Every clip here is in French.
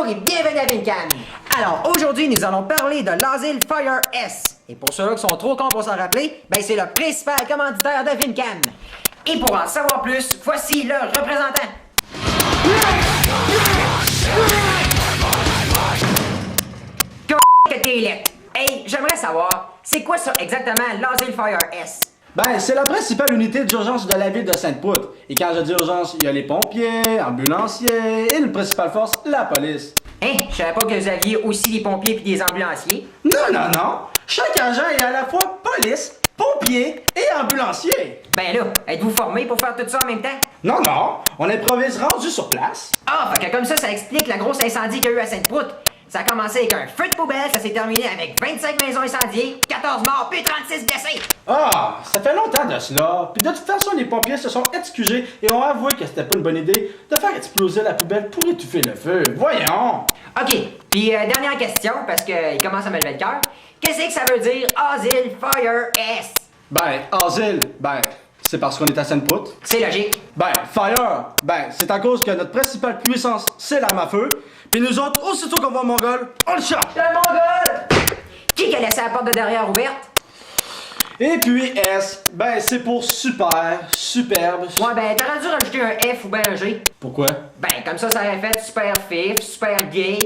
et bienvenue à Vincan. Alors, aujourd'hui, nous allons parler de l'asile Fire S. Et pour ceux-là qui sont trop cons pour s'en rappeler, ben c'est le principal commanditaire de Vincan. Et pour en savoir plus, voici le représentant. Que t'es lettre. Hey, j'aimerais savoir, c'est quoi ça exactement l'asile Fire S? Ben, c'est la principale unité d'urgence de la ville de Sainte-Poutre. Et quand je dis urgence, il y a les pompiers, ambulanciers et une principale force, la police. Hein? Je savais pas que vous aviez aussi des pompiers puis des ambulanciers. Non. Chaque agent est à la fois police, pompier et ambulancier. Ben là, êtes-vous formé pour faire tout ça en même temps? Non, on improvise rendu sur place. Ah, fait que comme ça explique la grosse incendie qu'il y a eu à Sainte-Poutre. Ça a commencé avec un feu de poubelle, ça s'est terminé avec 25 maisons incendiées, 14 morts, puis 36 blessés. Ah, ça fait longtemps de cela. Puis de toute façon, les pompiers se sont excusés et ont avoué que c'était pas une bonne idée de faire exploser la poubelle pour étouffer le feu. Voyons! OK, puis dernière question, parce qu'il commence à me lever le cœur. Qu'est-ce que ça veut dire Asile Fire S? Ben, asile, c'est parce qu'on est à Sainte-Poutre. C'est logique. Ben, fire, c'est à cause que notre principale puissance, c'est l'arme à feu. Puis nous autres, aussitôt qu'on voit un mongol, on le chope! Le mongol! Qui a laissé la porte de derrière ouverte? Et puis S, c'est pour super, superbe. Ouais, ben t'aurais dû rajouter un F ou ben un G. Pourquoi? Ben, comme ça aurait fait super fif, super gay.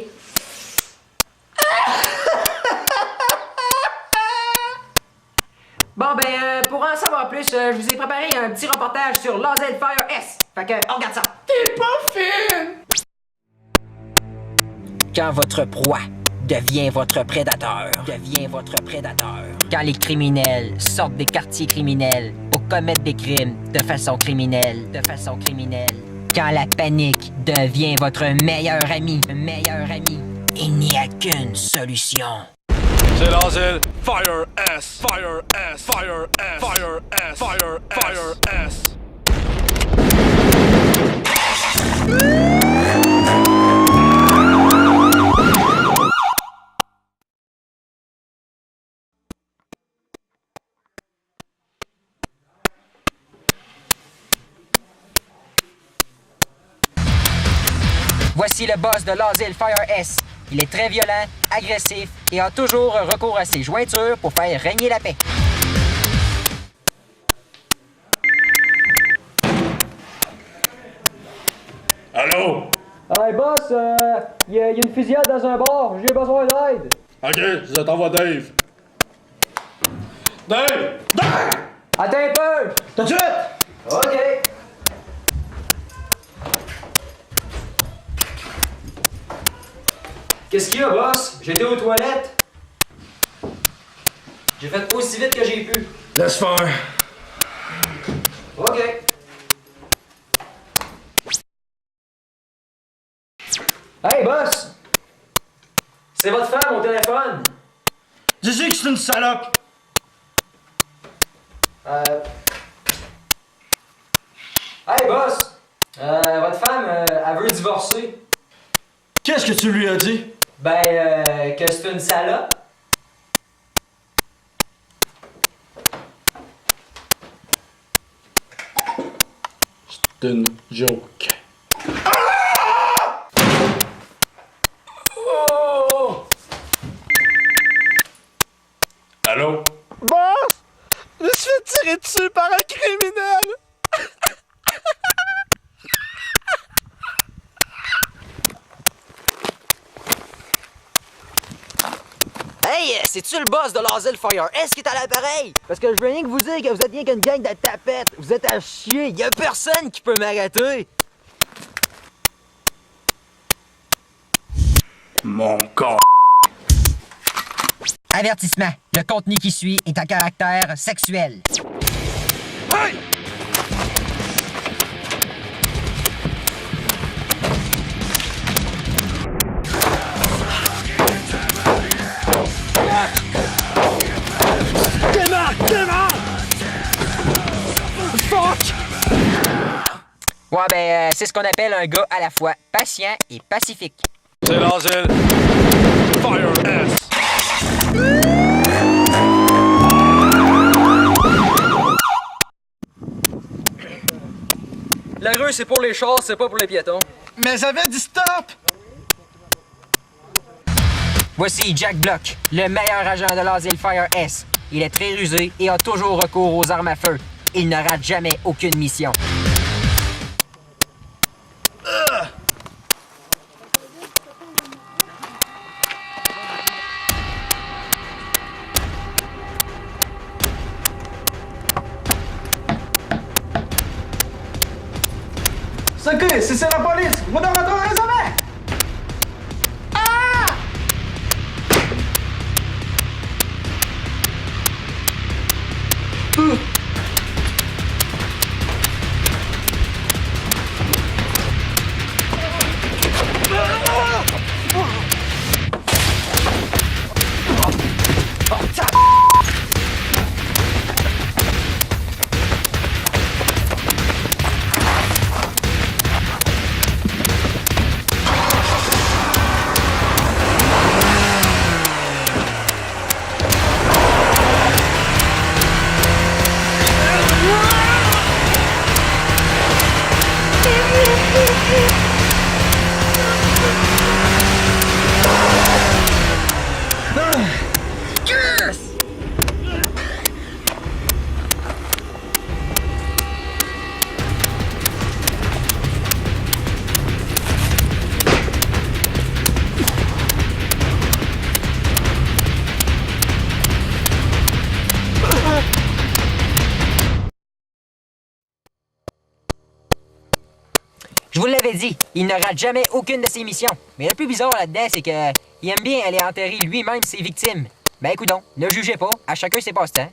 Bon, ben, pour en savoir plus, je vous ai préparé un petit reportage sur l'asile Fire S. Fait que, on regarde ça. T'es pas fine! Quand votre proie devient votre prédateur. Quand les criminels sortent des quartiers criminels pour commettre des crimes de façon criminelle. Quand la panique devient votre meilleur ami. Il n'y a qu'une solution. C'est l'asile Fire S. Fire S. Fire S. Fire S. Fire S. Fire S. Voici le boss de l'asile Fire S. Il est très violent, agressif et a toujours recours à ses jointures pour faire régner la paix. Allô? Hey boss, y a une fusillade dans un bar, j'ai besoin d'aide. Ok, je t'envoie Dave. Dave! Attends un peu! Tout de suite! Ok. Qu'est-ce qu'il y a, boss? J'étais aux toilettes. J'ai fait aussi vite que j'ai pu. Laisse faire. Ok. Hey boss! C'est votre femme au téléphone. Dis-lui que c'est une salope! Hey boss! Votre femme, elle veut divorcer. Qu'est-ce que tu lui as dit? Que c'est une salope. C'est une joke. Allô? Boss! Je me suis fait tirer dessus par un criminel! Hey, c'est-tu le boss de l'asile Fire S qui est à l'appareil? Parce que je veux rien que vous dire que vous êtes rien qu'une gang de tapettes. Vous êtes à chier. Y a personne qui peut m'arrêter. Mon corps. Avertissement. Le contenu qui suit est à caractère sexuel. Hey! Ouais, c'est ce qu'on appelle un gars à la fois patient et pacifique. C'est l'asile Fire S. La rue, c'est pour les chars, c'est pas pour les piétons. Mais j'avais dit stop! Voici Jack Block, le meilleur agent de l'asile Fire S. Il est très rusé et a toujours recours aux armes à feu. Il ne rate jamais aucune mission. Secours, si c'est la police, vous devez raisonner! Ah! Je vous l'avais dit, il ne rate jamais aucune de ses missions. Mais le plus bizarre là-dedans, c'est que il aime bien aller enterrer lui-même ses victimes. Ben coudonc, ne jugez pas, à chacun ses passe-temps.